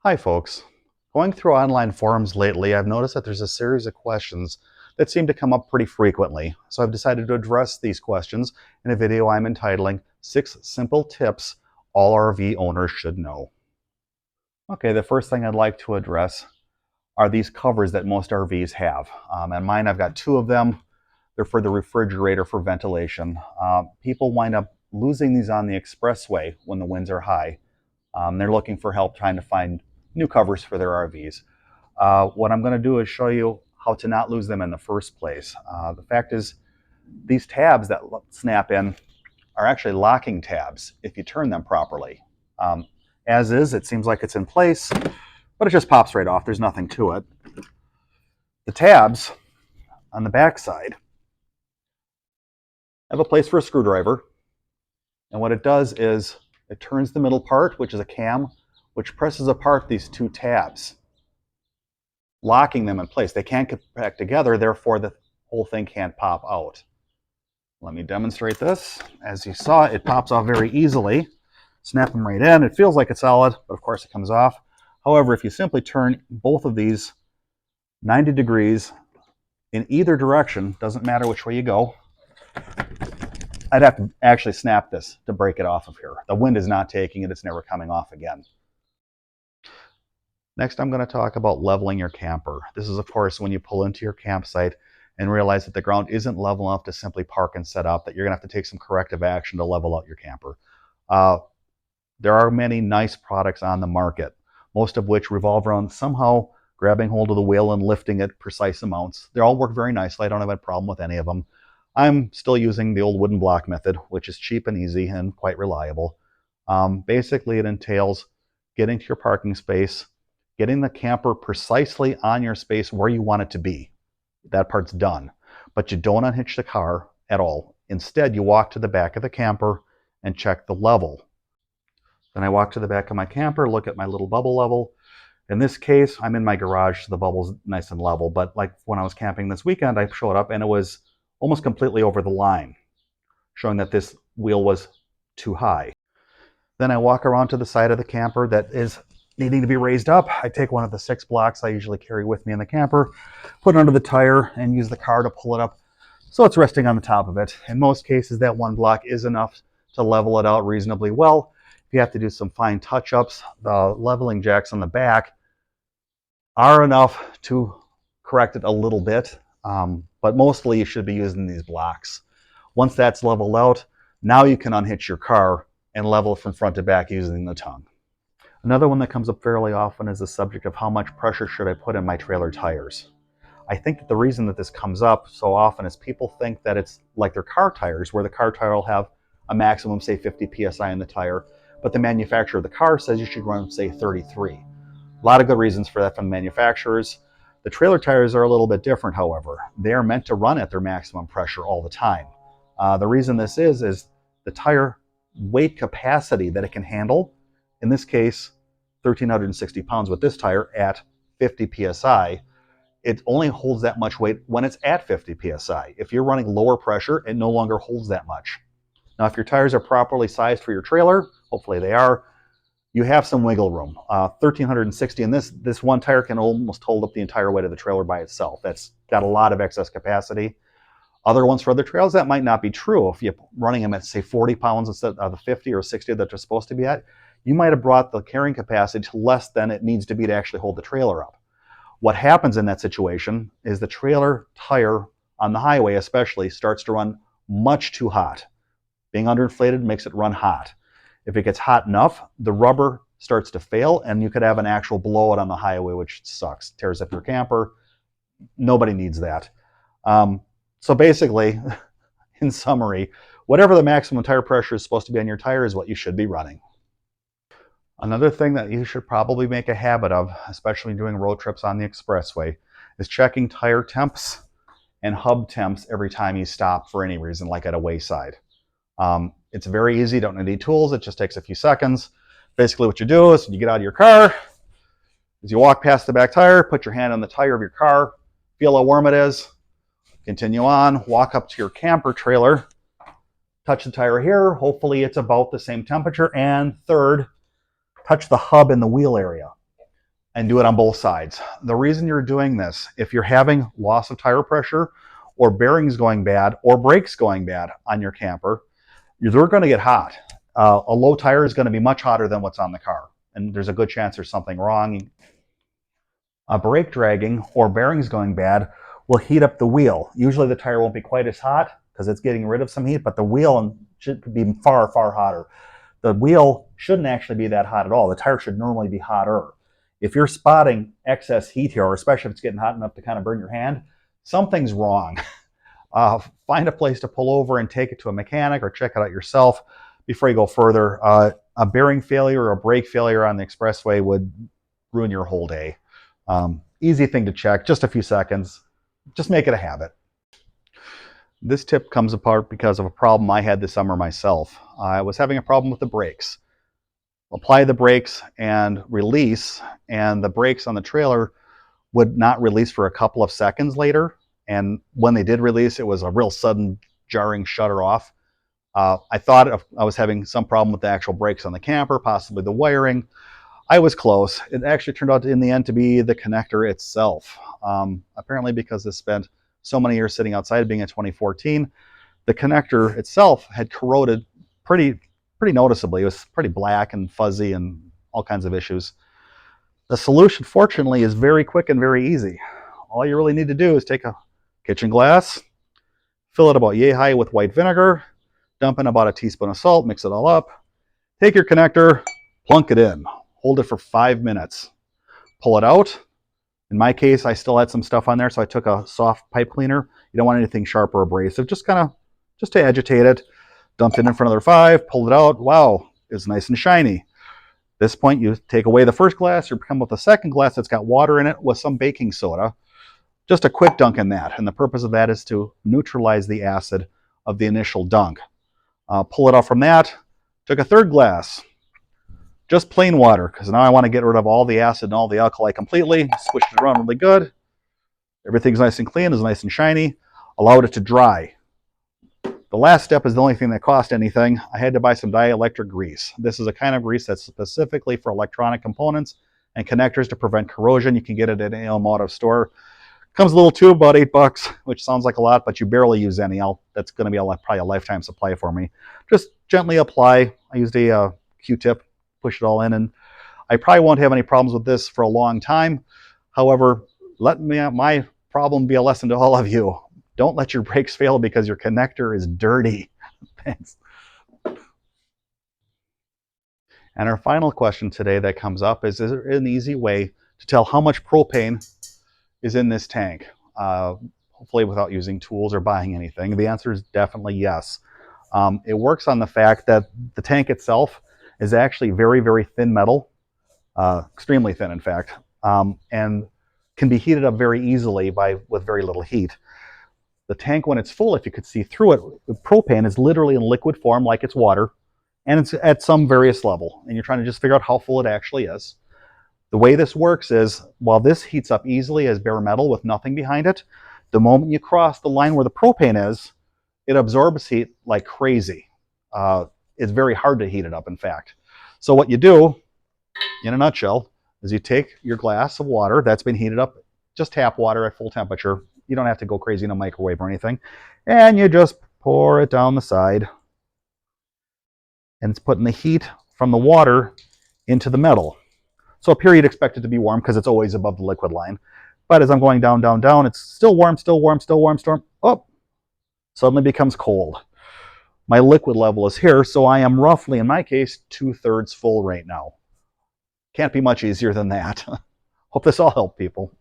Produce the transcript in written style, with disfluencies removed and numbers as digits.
Hi folks. Going through online forums lately, I've noticed that there's a series of questions that seem to come up pretty frequently. So I've decided to address these questions in a video I'm entitling 6 Simple Tips All RV Owners Should Know. Okay, the first thing I'd like to address are these covers that most RVs have. And mine, I've got 2 of them. They're for the refrigerator for ventilation. People wind up losing these on the expressway when the winds are high. They're looking for help trying to find new covers for their RVs. What I'm going to do is show you how to not lose them in the first place. The fact is, these tabs that snap in are actually locking tabs if you turn them properly. As is, it seems like it's in place, but it just pops right off. There's nothing to it. The tabs on the back side have a place for a screwdriver, and what it does is it turns the middle part, which is a cam, which presses apart these 2 tabs, locking them in place. They can't get back together, therefore the whole thing can't pop out. Let me demonstrate this. As you saw, it pops off very easily. Snap them right in. It feels like it's solid, but of course it comes off. However, if you simply turn both of these 90 degrees in either direction, doesn't matter which way you go, I'd have to actually snap this to break it off of here. The wind is not taking it. It's never coming off again. Next, I'm going to talk about leveling your camper. This is, of course, when you pull into your campsite and realize that the ground isn't level enough to simply park and set up, that you're going to have to take some corrective action to level out your camper. There are many nice products on the market, most of which revolve around somehow grabbing hold of the wheel and lifting it precise amounts. They all work very nicely. I don't have a problem with any of them. I'm still using the old wooden block method, which is cheap and easy and quite reliable. Basically, it entails getting to your parking space, getting the camper precisely on your space where you want it to be. That part's done. But you don't unhitch the car at all. Instead, you walk to the back of the camper and check the level. Then I walk to the back of my camper, look at my little bubble level. In this case, I'm in my garage, so the bubble's nice and level. But like when I was camping this weekend, I showed up and it was almost completely over the line, showing that this wheel was too high. Then I walk around to the side of the camper that is needing to be raised up. I take one of the 6 blocks I usually carry with me in the camper, put it under the tire, and use the car to pull it up so it's resting on the top of it. In most cases, that 1 block is enough to level it out reasonably well. If you have to do some fine touch-ups, the leveling jacks on the back are enough to correct it a little bit, but mostly you should be using these blocks. Once that's leveled out, now you can unhitch your car and level from front to back using the tongue. Another one that comes up fairly often is the subject of how much pressure should I put in my trailer tires. I think that the reason that this comes up so often is people think that it's like their car tires, where the car tire will have a maximum, say 50 psi in the tire, but the manufacturer of the car says you should run, say 33. A lot of good reasons for that from the manufacturers. The trailer tires are a little bit different, however. They are meant to run at their maximum pressure all the time. The reason this is the tire weight capacity that it can handle. In this case, 1,360 pounds with this tire at 50 psi. It only holds that much weight when it's at 50 psi. If you're running lower pressure, it no longer holds that much. Now, if your tires are properly sized for your trailer, hopefully they are, you have some wiggle room. 1,360, and this one tire can almost hold up the entire weight of the trailer by itself. That's got a lot of excess capacity. Other ones for other trails, that might not be true. If you're running them at, say, 40 pounds instead of the 50 or 60 that they're supposed to be at, you might have brought the carrying capacity to less than it needs to be to actually hold the trailer up. What happens in that situation is the trailer tire on the highway especially starts to run much too hot. Being underinflated makes it run hot. If it gets hot enough, the rubber starts to fail and you could have an actual blowout on the highway, which sucks. Tears up your camper. Nobody needs that. So basically, in summary, whatever the maximum tire pressure is supposed to be on your tire is what you should be running. Another thing that you should probably make a habit of, especially doing road trips on the expressway, is checking tire temps and hub temps every time you stop for any reason, like at a wayside. It's very easy, don't need any tools, it just takes a few seconds. Basically what you do is you get out of your car, as you walk past the back tire, put your hand on the tire of your car, feel how warm it is, continue on, walk up to your camper trailer, touch the tire here, hopefully it's about the same temperature, and third, touch the hub in the wheel area. and do it on both sides. The reason you're doing this, if you're having loss of tire pressure or bearings going bad or brakes going bad on your camper, they're going to get hot. A low tire is going to be much hotter than what's on the car, and there's a good chance there's something wrong. A brake dragging or bearings going bad will heat up the wheel. Usually the tire won't be quite as hot because it's getting rid of some heat, but the wheel should be far, far hotter. The wheel shouldn't actually be that hot at all. The tire should normally be hotter. If you're spotting excess heat here, or especially if it's getting hot enough to kind of burn your hand, something's wrong. Find a place to pull over and take it to a mechanic or check it out yourself before you go further. A bearing failure or a brake failure on the expressway would ruin your whole day. Easy thing to check, just a few seconds. Just make it a habit. This tip comes apart because of a problem I had this summer myself. I was having a problem with the brakes. Apply the brakes and release, and the brakes on the trailer would not release for a couple of seconds later. And when they did release, it was a real sudden jarring shutter off. I thought I was having some problem with the actual brakes on the camper, possibly the wiring. I was close. It actually turned out in the end to be the connector itself. Apparently because this spent so many years sitting outside, being in 2014, the connector itself had corroded pretty noticeably. It was pretty black and fuzzy and all kinds of issues. The solution, fortunately, is very quick and very easy. All you really need to do is take a kitchen glass, fill it about yay high with white vinegar, dump in about a teaspoon of salt, mix it all up, take your connector, plunk it in, hold it for 5 minutes, pull it out. In my case, I still had some stuff on there, so I took a soft pipe cleaner. You don't want anything sharp or abrasive, just to agitate it. Dumped it in for another 5, pulled it out. Wow, it's nice and shiny. At this point, you take away the first glass, you come with a second glass that's got water in it with some baking soda. Just a quick dunk in that, and the purpose of that is to neutralize the acid of the initial dunk. Pull it off from that, took a third glass, just plain water, because now I want to get rid of all the acid and all the alkali completely. Switched it around really good. Everything's nice and clean, is nice and shiny. Allowed it to dry. The last step is the only thing that cost anything. I had to buy some dielectric grease. This is a kind of grease that's specifically for electronic components and connectors to prevent corrosion. You can get it at any auto store. Comes a little tube, about $8, which sounds like a lot, but you barely use any. That's going to be probably a lifetime supply for me. Just gently apply. I used a Q-tip, push it all in, and I probably won't have any problems with this for a long time. However, let my problem be a lesson to all of you. Don't let your brakes fail because your connector is dirty. Thanks. And our final question today that comes up is there an easy way to tell how much propane is in this tank? Hopefully without using tools or buying anything. The answer is definitely yes. It works on the fact that the tank itself is actually very, very thin metal, extremely thin in fact, and can be heated up very easily with very little heat. The tank, when it's full, if you could see through it, the propane is literally in liquid form like it's water, and it's at some various level, and you're trying to just figure out how full it actually is. The way this works is, while this heats up easily as bare metal with nothing behind it, the moment you cross the line where the propane is, it absorbs heat like crazy. It's very hard to heat it up, in fact. So what you do, in a nutshell, is you take your glass of water that's been heated up, just tap water at full temperature. You don't have to go crazy in a microwave or anything. And you just pour it down the side. And it's putting the heat from the water into the metal. So up here you'd expect it to be warm because it's always above the liquid line. But as I'm going down, down, down, it's still warm, still warm, still warm, still warm. Oh, suddenly becomes cold. My liquid level is here, so I am roughly, in my case, 2/3 full right now. Can't be much easier than that. Hope this all helped people.